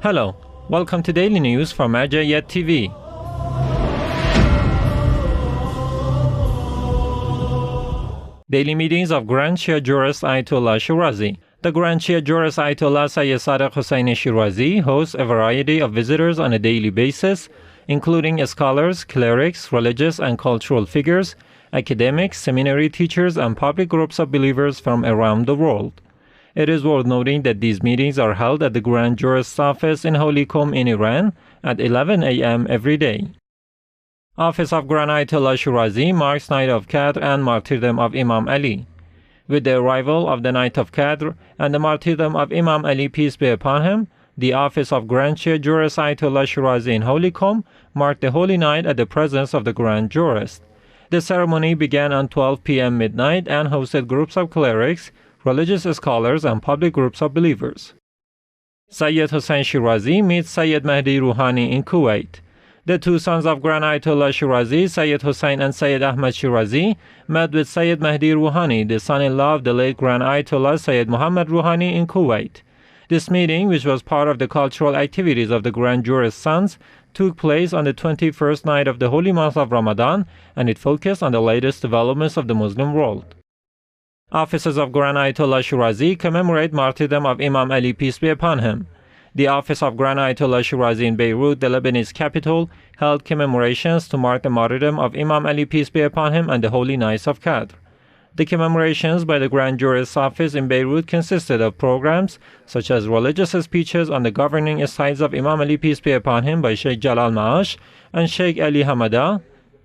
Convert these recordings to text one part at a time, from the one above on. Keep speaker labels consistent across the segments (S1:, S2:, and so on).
S1: Hello, welcome to Daily News from Martyrdom.TV. Daily meetings of Grand Shia Jurist Ayatollah Shirazi. The Grand Shia Jurist Ayatollah Sayyid Hussain Shirazi hosts a variety of visitors on a daily basis, including scholars, clerics, religious and cultural figures, academics, seminary teachers, and public groups of believers from around the world. It is worth noting that these meetings are held at the Grand Jurist's office in Holy Qom in Iran at 11 a.m. every day. Office of Grand Ayatollah Shirazi marks Night of Qadr and Martyrdom of Imam Ali. With the arrival of the Night of Qadr and the Martyrdom of Imam Ali, peace be upon him, the office of Grand Shia Jurist Ayatollah Shirazi in Holy Qom marked the Holy Night at the presence of the Grand Jurist. The ceremony began on 12 p.m. midnight and hosted groups of clerics, religious scholars, and public groups of believers. Sayyid Hussain Shirazi meets Sayyid Mahdi Rouhani in Kuwait. The two sons of Grand Ayatollah Shirazi, Sayyid Hussain and Sayyid Ahmad Shirazi, met with Sayyid Mahdi Rouhani, the son-in-law of the late Grand Ayatollah Sayyid Muhammad Rouhani in Kuwait. This meeting, which was part of the cultural activities of the Grand Jurist's sons, took place on the 21st night of the holy month of Ramadan, and it focused on the latest developments of the Muslim world. Offices of Grand Ayatollah Shirazi commemorate Martyrdom of Imam Ali, peace be upon him. The office of Grand Ayatollah Shirazi in Beirut, the Lebanese capital, held commemorations to mark the martyrdom of Imam Ali, peace be upon him, and the holy nights of Qadr. The commemorations by the Grand Jurist's office in Beirut consisted of programs such as religious speeches on the governing styles of Imam Ali, peace be upon him, by Sheikh Jalal Maash and Sheikh Ali Hamada,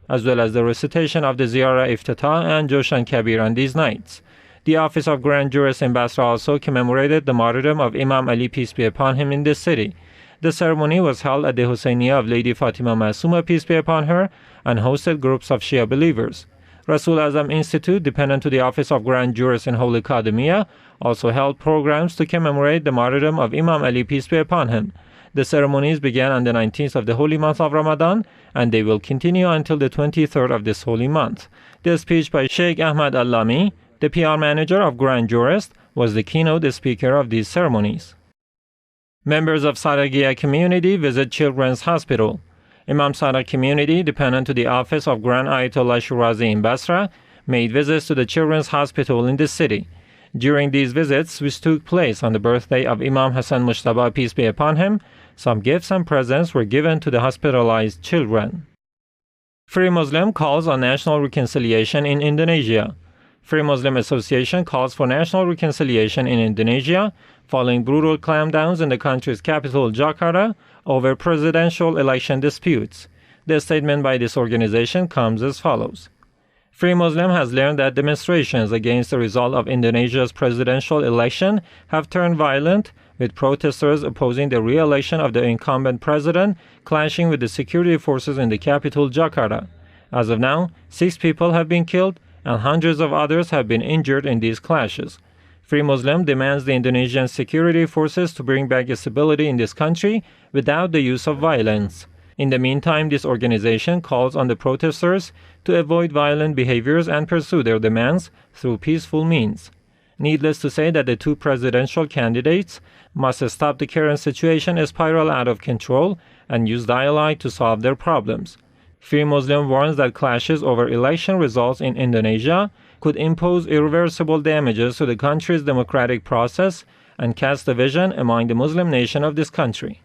S1: as well as the recitation of the Ziyara Iftatah and Joshan Kabir on these nights. The office of Grand Jurist in Basra also commemorated the martyrdom of Imam Ali, peace be upon him, in this city. The ceremony was held at the Husainiya of Lady Fatima Masuma, peace be upon her, and hosted groups of Shia believers. Rasul Azam Institute, dependent to the office of Grand Jurist in Holy Qadr, also held programs to commemorate the martyrdom of Imam Ali, peace be upon him. The ceremonies began on the 19th of the holy month of Ramadan, and they will continue until the 23rd of this holy month. The speech by Sheikh Ahmad Allami, the PR manager of Grand Jurist, was the keynote speaker of these ceremonies. Members of Sadiqiya community visit Children's Hospital. Imam Sadiq community, dependent to the office of Grand Ayatollah Shirazi in Basra, made visits to the Children's Hospital in this city. During these visits, which took place on the birthday of Imam Hassan Mushtaba, peace be upon him, some gifts and presents were given to the hospitalized children. Freemuslim calls on national reconciliation in Indonesia. Freemuslim Association calls for national reconciliation in Indonesia following brutal clampdowns in the country's capital, Jakarta, over presidential election disputes. The statement by this organization comes as follows. Freemuslim has learned that demonstrations against the result of Indonesia's presidential election have turned violent, with protesters opposing the re-election of the incumbent president clashing with the security forces in the capital, Jakarta. As of now, 6 people have been killed, and hundreds of others have been injured in these clashes. Freemuslim demands the Indonesian security forces to bring back stability in this country without the use of violence. In the meantime, this organization calls on the protesters to avoid violent behaviors and pursue their demands through peaceful means. Needless to say that the 2 presidential candidates must stop the current situation spiral out of control and use dialogue to solve their problems. Freemuslim warns that clashes over election results in Indonesia could impose irreversible damages to the country's democratic process and cast division among the Muslim nation of this country.